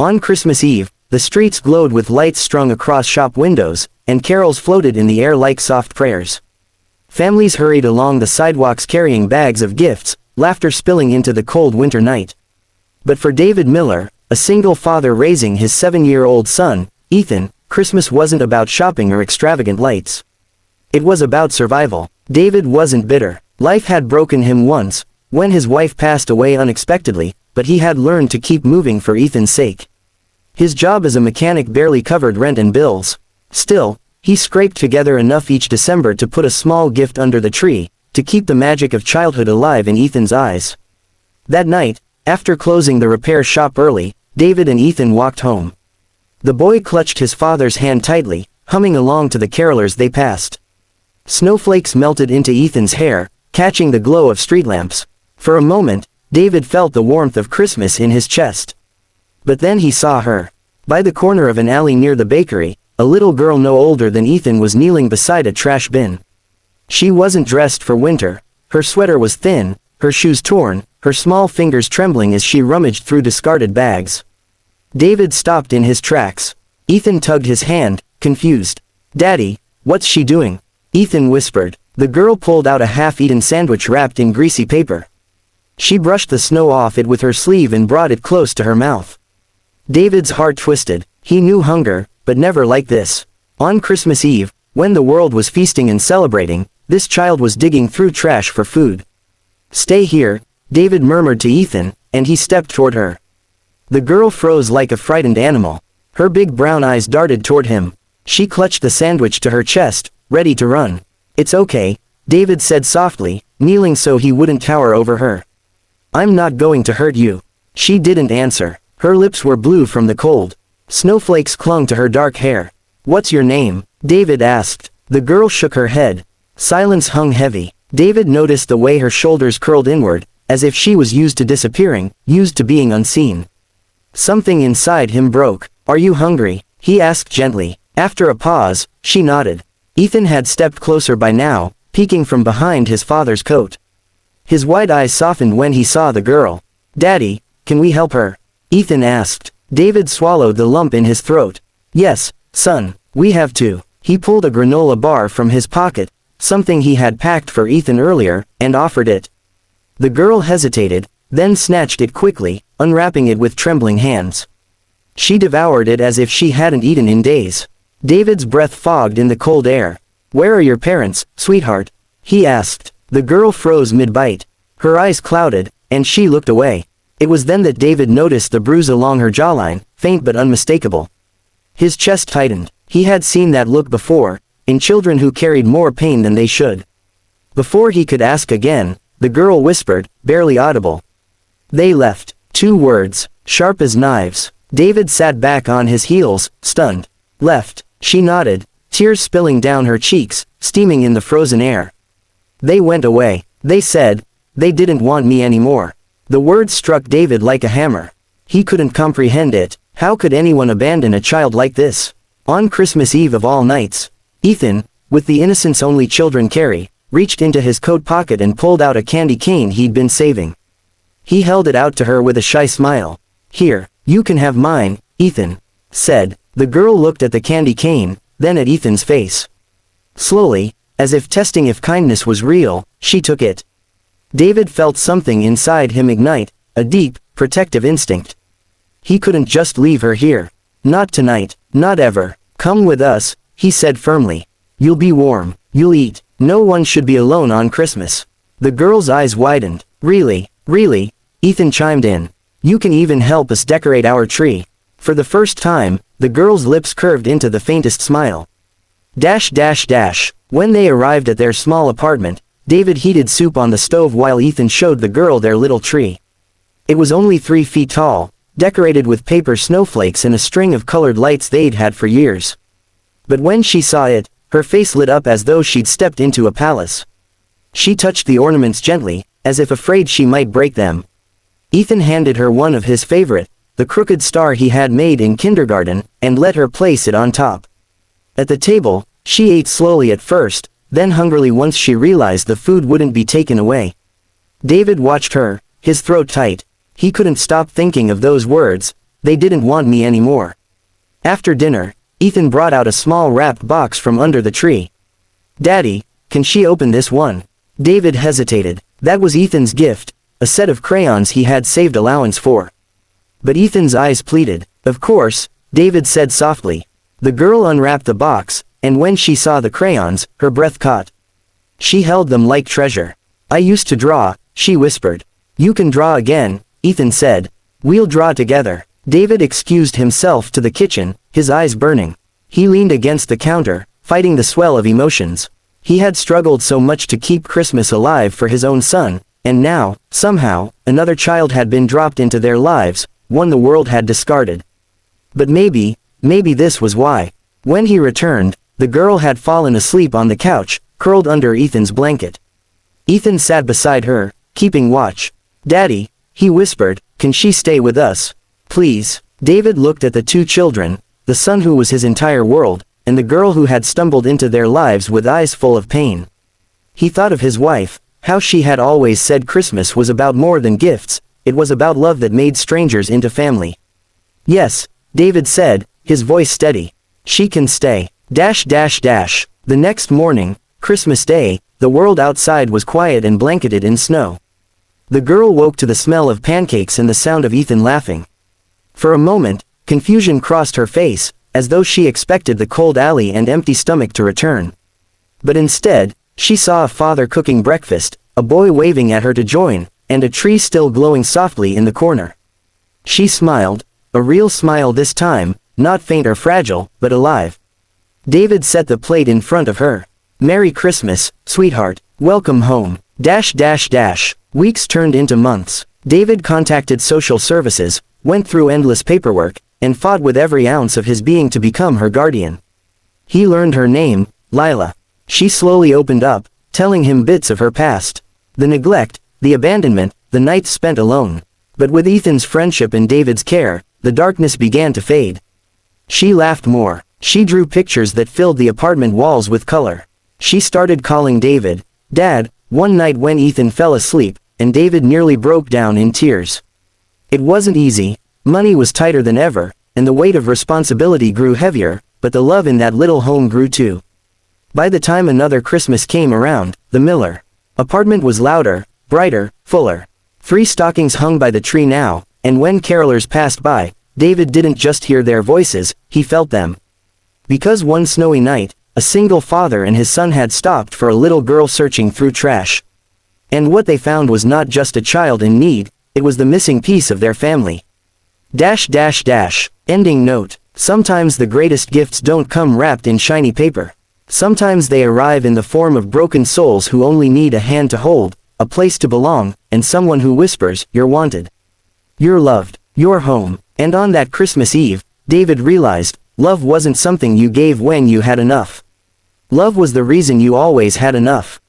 On Christmas Eve, the streets glowed with lights strung across shop windows, and carols floated in the air like soft prayers. Families hurried along the sidewalks carrying bags of gifts, laughter spilling into the cold winter night. But for David Miller, a single father raising his 7-year-old son, Ethan, Christmas wasn't about shopping or extravagant lights. It was about survival. David wasn't bitter. Life had broken him once, when his wife passed away unexpectedly, but he had learned to keep moving for Ethan's sake. His job as a mechanic barely covered rent and bills. Still, he scraped together enough each December to put a small gift under the tree, to keep the magic of childhood alive in Ethan's eyes. That night, after closing the repair shop early, David and Ethan walked home. The boy clutched his father's hand tightly, humming along to the carolers they passed. Snowflakes melted into Ethan's hair, catching the glow of street lamps. For a moment, David felt the warmth of Christmas in his chest. But then he saw her. By the corner of an alley near the bakery, a little girl no older than Ethan was kneeling beside a trash bin. She wasn't dressed for winter. Her sweater was thin, her shoes torn, her small fingers trembling as she rummaged through discarded bags. David stopped in his tracks. Ethan tugged his hand, confused. "Daddy, what's she doing?" Ethan whispered. The girl pulled out a half-eaten sandwich wrapped in greasy paper. She brushed the snow off it with her sleeve and brought it close to her mouth. David's heart twisted. He knew hunger, but never like this. On Christmas Eve, when the world was feasting and celebrating, this child was digging through trash for food. "Stay here," David murmured to Ethan, and he stepped toward her. The girl froze like a frightened animal. Her big brown eyes darted toward him. She clutched the sandwich to her chest, ready to run. "It's okay," David said softly, kneeling so he wouldn't tower over her. "I'm not going to hurt you." She didn't answer. Her lips were blue from the cold. Snowflakes clung to her dark hair. "What's your name?" David asked. The girl shook her head. Silence hung heavy. David noticed the way her shoulders curled inward, as if she was used to disappearing, used to being unseen. Something inside him broke. "Are you hungry?" he asked gently. After a pause, she nodded. Ethan had stepped closer by now, peeking from behind his father's coat. His wide eyes softened when he saw the girl. "Daddy, can we help her?" Ethan asked. David swallowed the lump in his throat. "Yes, son, we have to." He pulled a granola bar from his pocket, something he had packed for Ethan earlier, and offered it. The girl hesitated, then snatched it quickly, unwrapping it with trembling hands. She devoured it as if she hadn't eaten in days. David's breath fogged in the cold air. "Where are your parents, sweetheart?" he asked. The girl froze mid-bite. Her eyes clouded, and she looked away. It was then that David noticed the bruise along her jawline, faint but unmistakable. His chest tightened. He had seen that look before, in children who carried more pain than they should. Before he could ask again, the girl whispered, barely audible. "They left." 2 words, sharp as knives. David sat back on his heels, stunned. "Left." She nodded, tears spilling down her cheeks, steaming in the frozen air. "They went away. They said, they didn't want me anymore." The word struck David like a hammer. He couldn't comprehend it. How could anyone abandon a child like this? On Christmas Eve of all nights, Ethan, with the innocence only children carry, reached into his coat pocket and pulled out a candy cane he'd been saving. He held it out to her with a shy smile. "Here, you can have mine," Ethan said. The girl looked at the candy cane, then at Ethan's face. Slowly, as if testing if kindness was real, she took it. David felt something inside him ignite, a deep, protective instinct. He couldn't just leave her here. "Not tonight, not ever. Come with us," he said firmly. "You'll be warm, you'll eat. No one should be alone on Christmas." The girl's eyes widened. "Really, really?" Ethan chimed in. "You can even help us decorate our tree." For the first time, the girl's lips curved into the faintest smile. When they arrived at their small apartment, David heated soup on the stove while Ethan showed the girl their little tree. It was only 3 feet tall, decorated with paper snowflakes and a string of colored lights they'd had for years. But when she saw it, her face lit up as though she'd stepped into a palace. She touched the ornaments gently, as if afraid she might break them. Ethan handed her one of his favorite, the crooked star he had made in kindergarten, and let her place it on top. At the table, she ate slowly at first, then hungrily once she realized the food wouldn't be taken away. David watched her, his throat tight. He couldn't stop thinking of those words, They didn't want me anymore. After dinner, Ethan brought out a small wrapped box from under the tree. Daddy, can she open this one? David hesitated. That was Ethan's gift, a set of crayons he had saved allowance for. But Ethan's eyes pleaded. Of course, David said softly. The girl unwrapped the box, and when she saw the crayons, her breath caught. She held them like treasure. I used to draw, she whispered. You can draw again, Ethan said. We'll draw together. David excused himself to the kitchen, his eyes burning. He leaned against the counter, fighting the swell of emotions. He had struggled so much to keep Christmas alive for his own son, and now, somehow, another child had been dropped into their lives, one the world had discarded. But maybe this was why. When he returned, the girl had fallen asleep on the couch, curled under Ethan's blanket. Ethan sat beside her, keeping watch. Daddy, he whispered, can she stay with us? Please. David looked at the two children, the son who was his entire world, and the girl who had stumbled into their lives with eyes full of pain. He thought of his wife, how she had always said Christmas was about more than gifts, it was about love that made strangers into family. Yes, David said, his voice steady. She can stay. The next morning, Christmas Day, the world outside was quiet and blanketed in snow. The girl woke to the smell of pancakes and the sound of Ethan laughing. For a moment, confusion crossed her face, as though she expected the cold alley and empty stomach to return. But instead, she saw a father cooking breakfast, a boy waving at her to join, and a tree still glowing softly in the corner. She smiled, a real smile this time, not faint or fragile, but alive. David set the plate in front of her. Merry Christmas, sweetheart. Welcome home. Weeks turned into months. David contacted social services, went through endless paperwork, and fought with every ounce of his being to become her guardian. He learned her name, Lila. She slowly opened up, telling him bits of her past. The neglect, the abandonment, the nights spent alone. But with Ethan's friendship and David's care, the darkness began to fade. She laughed more. She drew pictures that filled the apartment walls with color. She started calling David, Dad, one night when Ethan fell asleep, and David nearly broke down in tears. It wasn't easy, money was tighter than ever, and the weight of responsibility grew heavier, but the love in that little home grew too. By the time another Christmas came around, the Miller apartment was louder, brighter, fuller. 3 stockings hung by the tree now, and when carolers passed by, David didn't just hear their voices, he felt them. Because one snowy night, a single father and his son had stopped for a little girl searching through trash. And what they found was not just a child in need, it was the missing piece of their family. Ending note. Sometimes the greatest gifts don't come wrapped in shiny paper. Sometimes they arrive in the form of broken souls who only need a hand to hold, a place to belong, and someone who whispers, you're wanted. You're loved. You're home. And on that Christmas Eve, David realized, love wasn't something you gave when you had enough. Love was the reason you always had enough.